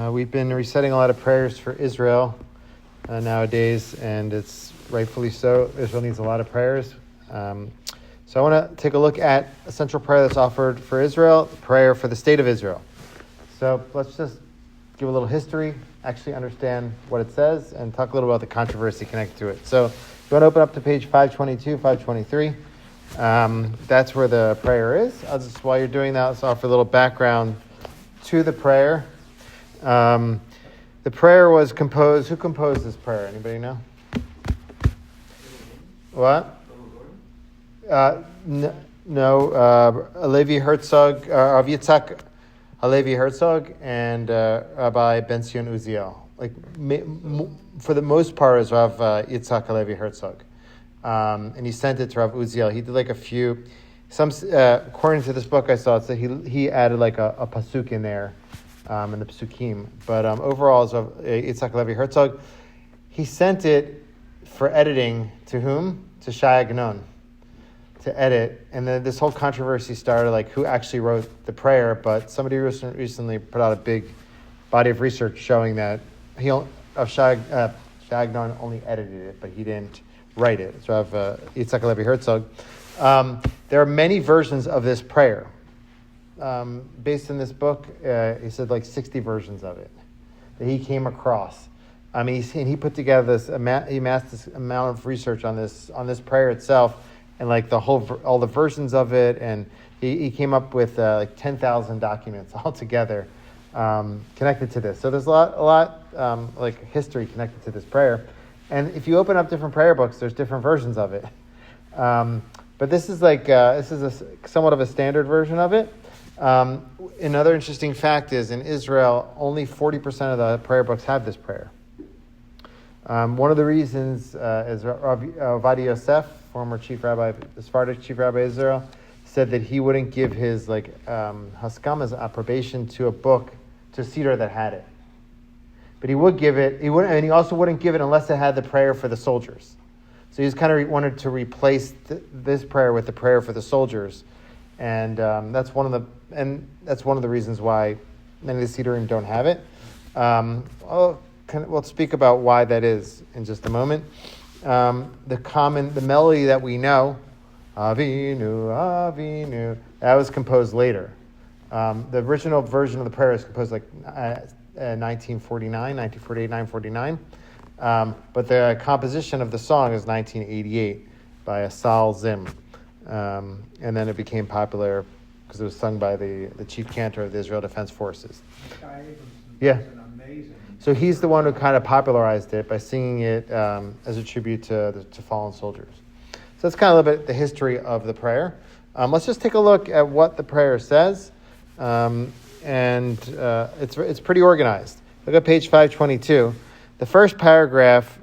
We've been reciting a lot of prayers for Israel nowadays, and it's rightfully so. Israel needs a lot of prayers. So I want to take a look at a central prayer that's offered for Israel, the prayer for the state of Israel. So let's just give a little history, actually understand what it says, and talk a little about the controversy connected to it. So if you want to open up to page 522, 523, that's where the prayer is. While you're doing that, let's offer a little background to the prayer. The prayer was composed. Who composed this prayer? Anybody know? What? No. Alevi Herzog, Rav Yitzhak Alevi Herzog, and Rabbi Ben Zion Uziel. For the most part, is Rav Yitzhak Alevi Herzog, and he sent it to Rav Uziel. He did a few. According to this book I saw, it said he added a pasuk in there. In the Psukim. But overall, as Yitzhak Alevi Herzog, he sent it for editing to whom? To Shai Agnon, to edit. And then this whole controversy started, who actually wrote the prayer, but somebody recently put out a big body of research showing that Shai Agnon only edited it, but he didn't write it. So I have Yitzhak Alevi Herzog. There are many versions of this prayer. Based in this book, he said 60 versions of it that he came across. He put together he amassed this amount of research on this prayer itself, and all the versions of it, and he came up with 10,000 documents altogether connected to this. So there's a lot history connected to this prayer, and if you open up different prayer books, there's different versions of it. But this is somewhat of a standard version of it. Another interesting fact is in Israel, only 40% of the prayer books have this prayer. One of the reasons is Ovadia Yosef, former chief rabbi, the Sephardic chief rabbi of Israel, said that he wouldn't give his haskamas, approbation to a book, to a cedar that had it. But he would give it. And he also wouldn't give it unless it had the prayer for the soldiers. So he just kind of wanted to replace this prayer with the prayer for the soldiers. And that's one of the reasons why many of the Sidurim don't have it. We'll speak about why that is in just a moment. The melody that we know, Avinu, Avinu, that was composed later. The original version of the prayer is composed 1948, 1949. But the composition of the song is 1988 by Asal Zim. And then it became popular because it was sung by the chief cantor of the Israel Defense Forces. Yeah. So he's the one who kind of popularized it by singing it as a tribute to fallen soldiers. So that's kind of a little bit the history of the prayer. Let's just take a look at what the prayer says. And it's pretty organized. Look at page 522. The first paragraph,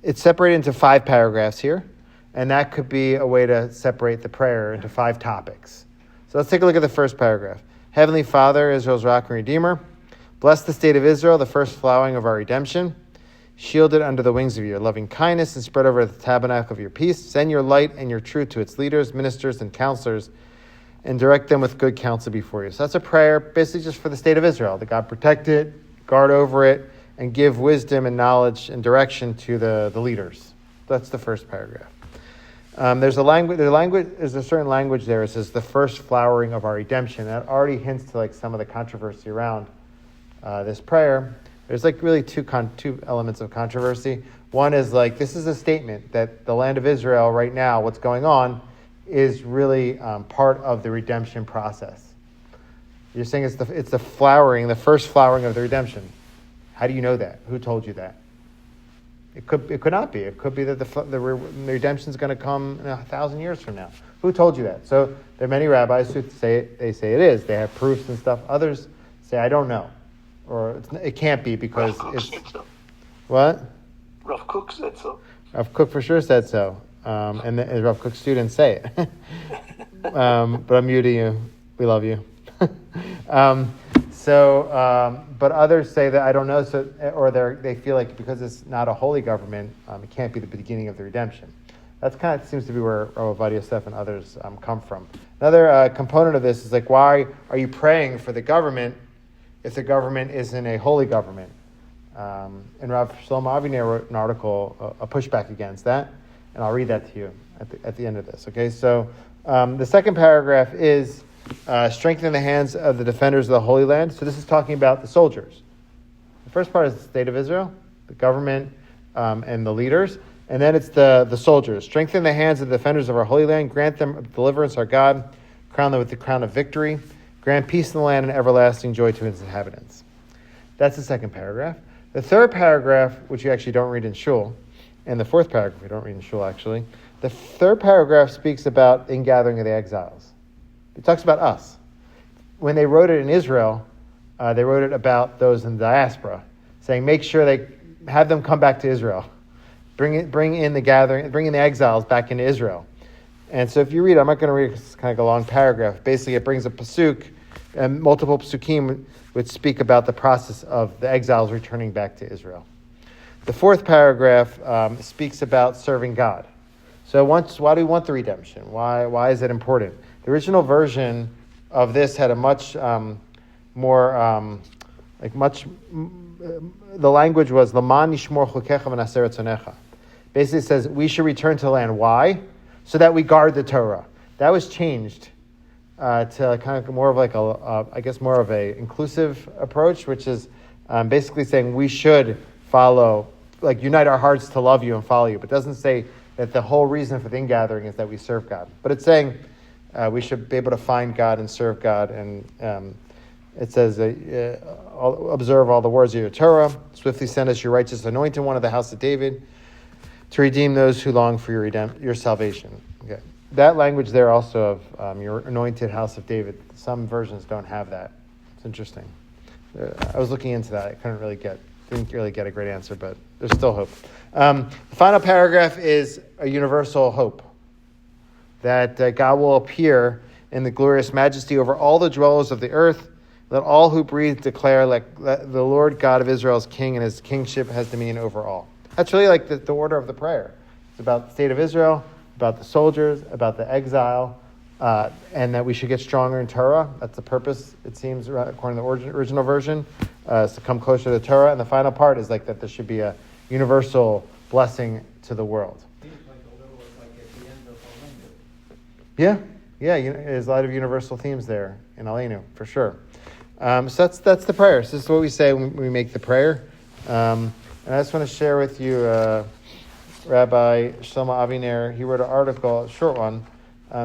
it's separated into 5 paragraphs here. And that could be a way to separate the prayer into 5 topics. So let's take a look at the first paragraph. Heavenly Father, Israel's rock and redeemer, bless the state of Israel, the first flowering of our redemption. Shield it under the wings of your loving kindness and spread over the tabernacle of your peace. Send your light and your truth to its leaders, ministers, and counselors, and direct them with good counsel before you. So that's a prayer basically just for the state of Israel, that God protect it, guard over it, and give wisdom and knowledge and direction to the leaders. That's the first paragraph. There's a certain language there. It says the first flowering of our redemption. That already hints to some of the controversy around this prayer. There's really two elements of controversy. One is this is a statement that the land of Israel right now, what's going on, is really part of the redemption process. You're saying it's the flowering, the first flowering of the redemption. How do you know that? Who told you that? It could not be. It could be that the redemption is going to come 1,000 years from now. Who told you that? So there are many rabbis who say it is. They have proofs and stuff. Others say, I don't know. Or it can't be because it's... What? Rav Kook said so. Rav Kook for sure said so. And Rav Kook's students say it. But I'm new to you. We love you. But others say that I don't know, they feel like because it's not a holy government, it can't be the beginning of the redemption. That's kind of seems to be where Ovadia Yosef and others come from. Another component of this is why are you praying for the government if the government isn't a holy government. And Rav Shebashamayim wrote an article, a pushback against that, and I'll read that to you at the end of this. Okay, so the second paragraph is strengthen the hands of the defenders of the Holy Land. So this is talking about the soldiers. The first part is the state of Israel, the government, and the leaders. And then it's the soldiers. Strengthen the hands of the defenders of our Holy Land. Grant them deliverance, our God. Crown them with the crown of victory. Grant peace in the land and everlasting joy to its inhabitants. That's the second paragraph. The third paragraph, which you actually don't read in shul, and the fourth paragraph you don't read in shul, actually. The third paragraph speaks about ingathering of the exiles. It talks about us. When they wrote it in Israel, they wrote it about those in the diaspora, saying make sure they have them come back to Israel. Bring in the exiles back into Israel. And so if you read, I'm not going to read, it's kind of a long paragraph. Basically, it brings a pasuk, and multiple pasukim which speak about the process of the exiles returning back to Israel. The fourth paragraph speaks about serving God. So why do we want the redemption? Why is it important? The original version of this had a much more the language was Laman Yishmor Chukecha V'Naser Etzonecha. Basically, it says we should return to the land. Why? So that we guard the Torah. That was changed to kind of more of like more of a inclusive approach, which is basically saying we should follow, like unite our hearts to love you and follow you. But it doesn't say that the whole reason for the ingathering is that we serve God. But it's saying we should be able to find God and serve God. And it says, observe all the words of your Torah. Swiftly send us your righteous anointed one of the house of David to redeem those who long for your salvation. Okay. That language there also of your anointed house of David. Some versions don't have that. It's interesting. I was looking into that. I didn't really get a great answer, but there's still hope. The final paragraph is a universal hope that God will appear in the glorious majesty over all the dwellers of the earth. Let all who breathe declare like the Lord God of Israel is king, and his kingship has dominion over all. That's really like the order of the prayer. It's about the state of Israel, about the soldiers, about the exile, and that we should get stronger in Torah. That's the purpose, it seems, according to the original version, is to come closer to the Torah. And the final part is like that there should be a universal blessing to the world. Seems like a little like at the end of Avinu. Yeah, there's a lot of universal themes there in Avinu, for sure. So that's the prayer. So this is what we say when we make the prayer. And I just want to share with you Rabbi Shebashamayim. He wrote an article, a short one,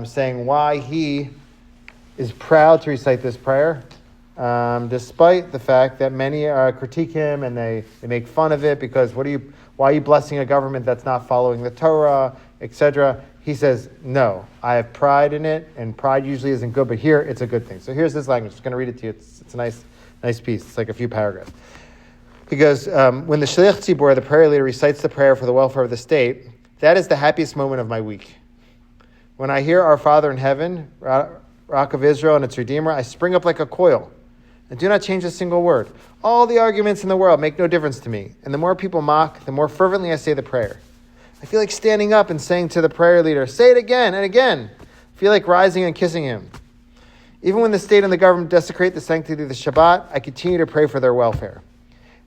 saying why he is proud to recite this prayer, despite the fact that many critique him and they make fun of it because why are you blessing a government that's not following the Torah, etc. He says, no, I have pride in it, and pride usually isn't good, but here it's a good thing. So here's this language. I'm just going to read it to you. It's a nice piece. It's like a few paragraphs. He goes, when the Shliach Tzibor, the prayer leader, recites the prayer for the welfare of the state, that is the happiest moment of my week. When I hear our Father in heaven, Rock of Israel and its Redeemer, I spring up like a coil and do not change a single word. All the arguments in the world make no difference to me. And the more people mock, the more fervently I say the prayer. I feel like standing up and saying to the prayer leader, say it again and again. I feel like rising and kissing him. Even when the state and the government desecrate the sanctity of the Shabbat, I continue to pray for their welfare.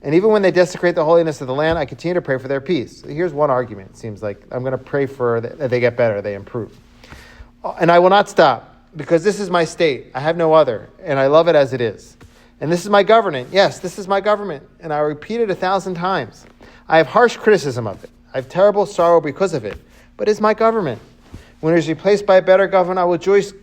And even when they desecrate the holiness of the land, I continue to pray for their peace. So here's one argument. It seems like I'm going to pray for that they get better, they improve. And I will not stop, because this is my state. I have no other, and I love it as it is. And this is my government. Yes, this is my government. And I repeat it 1,000 times. I have harsh criticism of it. I have terrible sorrow because of it. But it's my government. When it is replaced by a better government, I will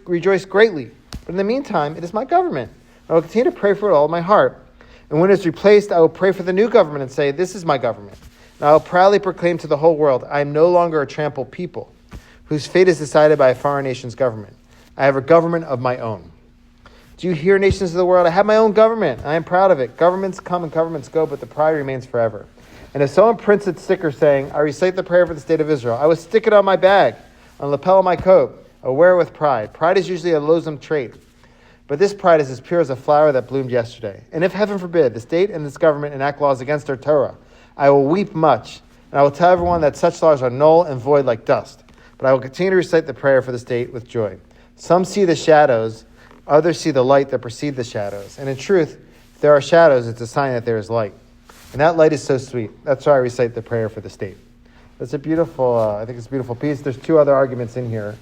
rejoice greatly. But in the meantime, it is my government. I will continue to pray for it all my heart. And when it's replaced, I will pray for the new government and say, this is my government. And I will proudly proclaim to the whole world, I am no longer a trampled people whose fate is decided by a foreign nation's government. I have a government of my own. Do you hear, nations of the world? I have my own government. I am proud of it. Governments come and governments go, but the pride remains forever. And if someone prints a sticker saying, I recite the prayer for the state of Israel, I will stick it on my bag, on the lapel of my coat. I will wear it with pride. Pride is usually a loathsome trait. But this pride is as pure as a flower that bloomed yesterday. And if, heaven forbid, the state and this government enact laws against our Torah, I will weep much, and I will tell everyone that such laws are null and void like dust. But I will continue to recite the prayer for the state with joy. Some see the shadows, others see the light that precede the shadows. And in truth, if there are shadows, it's a sign that there is light. And that light is so sweet. That's why I recite the prayer for the state. It's a beautiful, I think it's a beautiful piece. There's two other arguments in here,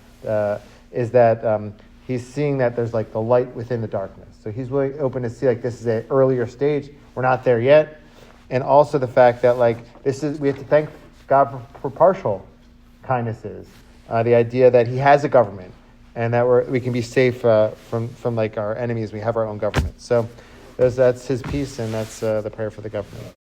is that he's seeing that there's like the light within the darkness. So he's really open to see like this is an earlier stage. We're not there yet. And also the fact that like we have to thank God for partial kindnesses. The idea that he has a government and that we can be safe from like our enemies. We have our own government. So that's his piece, and that's the prayer for the government.